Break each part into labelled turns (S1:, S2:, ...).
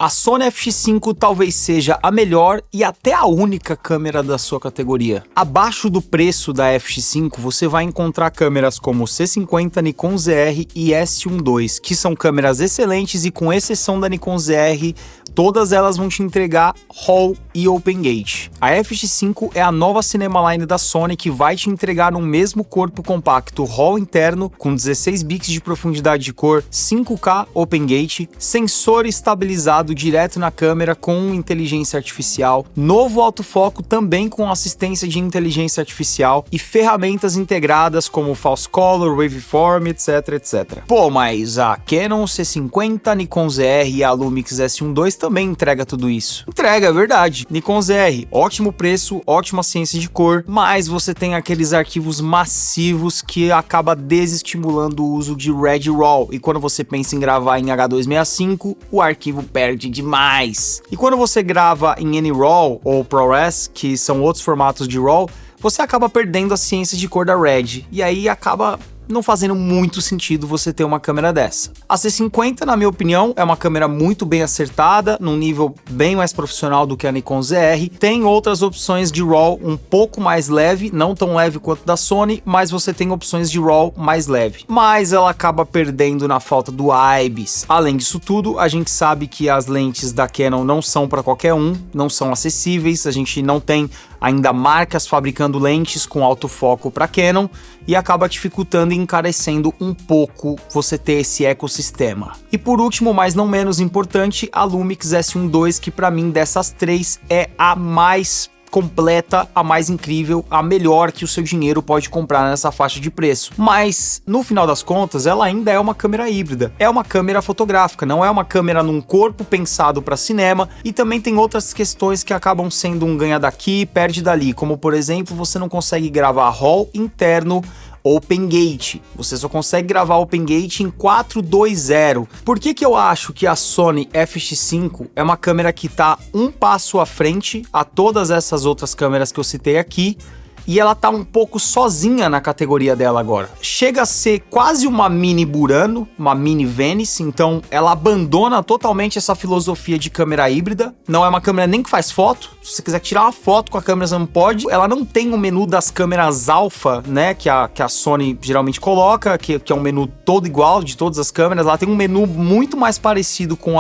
S1: A Sony FX5 talvez seja a melhor e até a única câmera da sua categoria. Abaixo do preço da FX5, você vai encontrar câmeras como o C50, Nikon ZR e S12, que são câmeras excelentes e, com exceção da Nikon ZR, todas elas vão te entregar RAW e Open Gate. A FX5 é a nova Cinema Line da Sony que vai te entregar no mesmo corpo compacto RAW interno com 16 bits de profundidade de cor, 5K Open Gate, sensor estabilizado direto na câmera com inteligência artificial, novo autofoco também com assistência de inteligência artificial e ferramentas integradas como False Color, Waveform, etc. Pô, mas a Canon C50, Nikon ZR e a Lumix S12 também entrega tudo isso. Entrega, é verdade. Nikon ZR, ótimo preço, ótima ciência de cor, mas você tem aqueles arquivos massivos que acaba desestimulando o uso de Red RAW, e quando você pensa em gravar em H265, o arquivo perde demais. E quando você grava em NRAW ou ProRes, que são outros formatos de RAW, você acaba perdendo a ciência de cor da Red, e aí acaba não fazendo muito sentido você ter uma câmera dessa. A C50, na minha opinião, é uma câmera muito bem acertada, num nível bem mais profissional do que a Nikon ZR. Tem outras opções de RAW um pouco mais leve, não tão leve quanto da Sony, mas você tem opções de RAW mais leve. Mas ela acaba perdendo na falta do IBIS. Além disso tudo, a gente sabe que as lentes da Canon não são para qualquer um, não são acessíveis, a gente não tem ainda marcas fabricando lentes com autofoco para Canon, e acaba dificultando e encarecendo um pouco você ter esse ecossistema. E por último, mas não menos importante, a Lumix S12, que para mim dessas três é a mais completa, a mais incrível, a melhor que o seu dinheiro pode comprar nessa faixa de preço. Mas, no final das contas, ela ainda é uma câmera híbrida. É uma câmera fotográfica, não é uma câmera num corpo pensado para cinema, e também tem outras questões que acabam sendo um ganha daqui, perde dali, como por exemplo, você não consegue gravar RAW interno Open Gate. Você só consegue gravar Open Gate em 420. Por que eu acho que a Sony FX5 é uma câmera que tá um passo à frente a todas essas outras câmeras que eu citei aqui, e ela tá um pouco sozinha na categoria dela agora? Chega a ser quase uma mini Burano, uma mini Venice, então ela abandona totalmente essa filosofia de câmera híbrida. Não é uma câmera nem que faz foto. Se você quiser tirar uma foto com a câmera, você não pode. Ela não tem o menu das câmeras alfa, né, que a Sony geralmente coloca, que é um menu todo igual de todas as câmeras. Ela tem um menu muito mais parecido com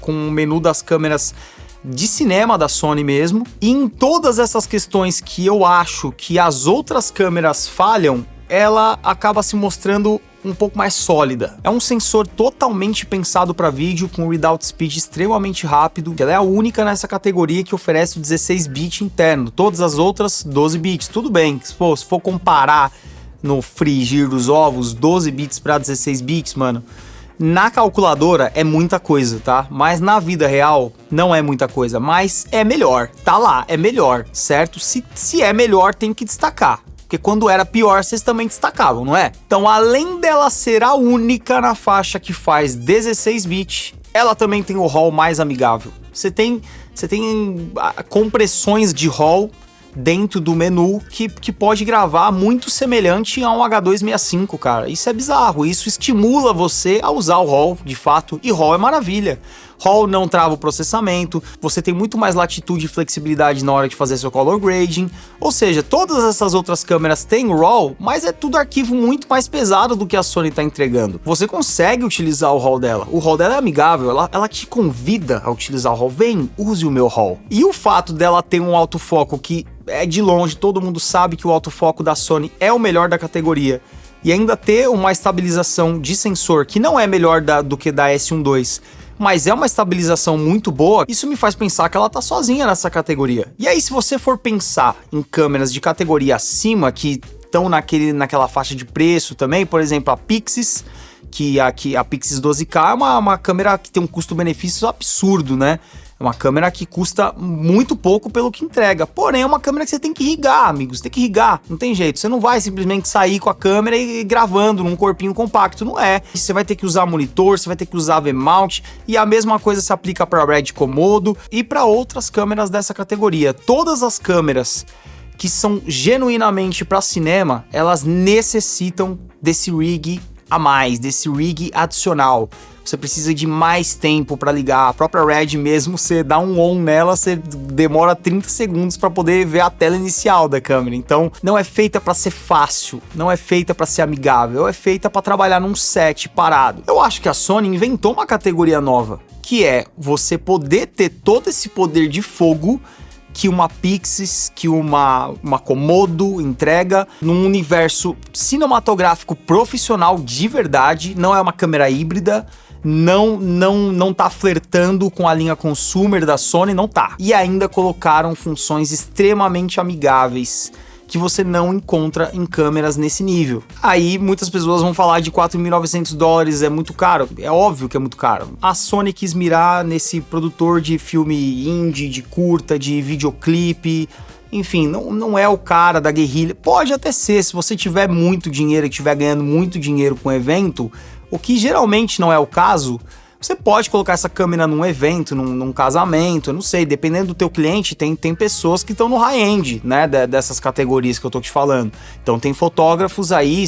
S1: o menu das câmeras de cinema da Sony mesmo. E em todas essas questões que eu acho que as outras câmeras falham, ela acaba se mostrando um pouco mais sólida. É um sensor totalmente pensado para vídeo, com readout speed extremamente rápido. Ela é a única nessa categoria que oferece o 16 bit interno, todas as outras 12 bits. Tudo bem, se for comparar no frigir dos ovos, 12 bits para 16 bits, mano, na calculadora é muita coisa, tá? Mas na vida real não é muita coisa, mas é melhor, tá lá, é melhor, certo? Se é melhor, tem que destacar, porque quando era pior, vocês também destacavam, não é? Então, além dela ser a única na faixa que faz 16 bits, ela também tem o RAW mais amigável. Você tem compressões de RAW dentro do menu que pode gravar muito semelhante a um H265, cara. Isso é bizarro, isso estimula você a usar o RAW, de fato, e RAW é maravilha. RAW não trava o processamento, você tem muito mais latitude e flexibilidade na hora de fazer seu color grading, ou seja, todas essas outras câmeras têm RAW, mas é tudo arquivo muito mais pesado do que a Sony tá entregando. Você consegue utilizar o RAW dela, o RAW dela é amigável, ela te convida a utilizar o RAW, vem, use o meu RAW. E o fato dela ter um autofoco que é de longe, todo mundo sabe que o autofoco da Sony é o melhor da categoria, e ainda ter uma estabilização de sensor que não é melhor do que da S12, mas é uma estabilização muito boa, isso me faz pensar que ela tá sozinha nessa categoria. E aí, se você for pensar em câmeras de categoria acima, que estão naquela faixa de preço também, por exemplo, a Pixis, que a Pixis 12K é uma câmera que tem um custo-benefício absurdo, né? É uma câmera que custa muito pouco pelo que entrega, porém é uma câmera que você tem que irrigar, amigos, tem que irrigar, não tem jeito, você não vai simplesmente sair com a câmera e gravando num corpinho compacto, não é. Você vai ter que usar monitor, você vai ter que usar V-mount, e a mesma coisa se aplica para Red Komodo e para outras câmeras dessa categoria. Todas as câmeras que são genuinamente para cinema, elas necessitam desse rig a mais, desse rig adicional. Você precisa de mais tempo para ligar. A própria Red mesmo, você dá um on nela, você demora 30 segundos para poder ver a tela inicial da câmera. Então, não é feita para ser fácil, não é feita para ser amigável, é feita para trabalhar num set parado. Eu acho que a Sony inventou uma categoria nova, que é você poder ter todo esse poder de fogo que uma Pixis, que uma Komodo entrega num universo cinematográfico profissional de verdade. Não é uma câmera híbrida, não tá flertando com a linha consumer da Sony, não tá. E ainda colocaram funções extremamente amigáveis que você não encontra em câmeras nesse nível. Aí muitas pessoas vão falar de $4.900, é muito caro. É óbvio que é muito caro. A Sony quis mirar nesse produtor de filme indie, de curta, de videoclipe. Enfim, não é o cara da guerrilha. Pode até ser, se você tiver muito dinheiro e estiver ganhando muito dinheiro com o evento, o que geralmente não é o caso. Você pode colocar essa câmera num evento, num casamento, eu não sei, dependendo do teu cliente, tem pessoas que estão no high-end, né, dessas categorias que eu tô te falando. Então tem fotógrafos aí,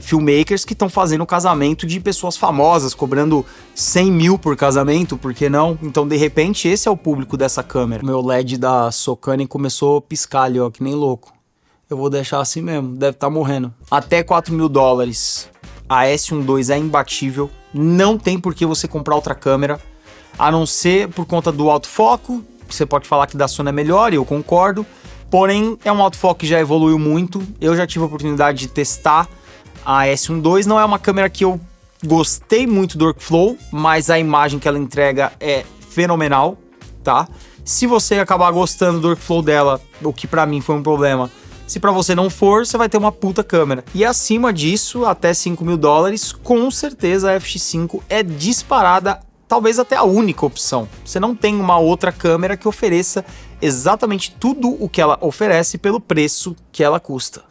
S1: filmmakers que estão fazendo casamento de pessoas famosas, cobrando 100 mil por casamento, por que não? Então de repente esse é o público dessa câmera. O meu LED da Sokani começou a piscar ali, ó, que nem louco. Eu vou deixar assim mesmo, deve estar morrendo. Até $4.000. A S12 é imbatível, não tem por que você comprar outra câmera, a não ser por conta do autofoco. Você pode falar que da Sony é melhor, e eu concordo, porém é um autofoco que já evoluiu muito. Eu já tive a oportunidade de testar a S12, não é uma câmera que eu gostei muito do workflow, mas a imagem que ela entrega é fenomenal, tá? Se você acabar gostando do workflow dela, o que pra mim foi um problema, se pra você não for, você vai ter uma puta câmera. E acima disso, até $5.000, com certeza a FX5 é disparada, talvez até a única opção. Você não tem uma outra câmera que ofereça exatamente tudo o que ela oferece pelo preço que ela custa.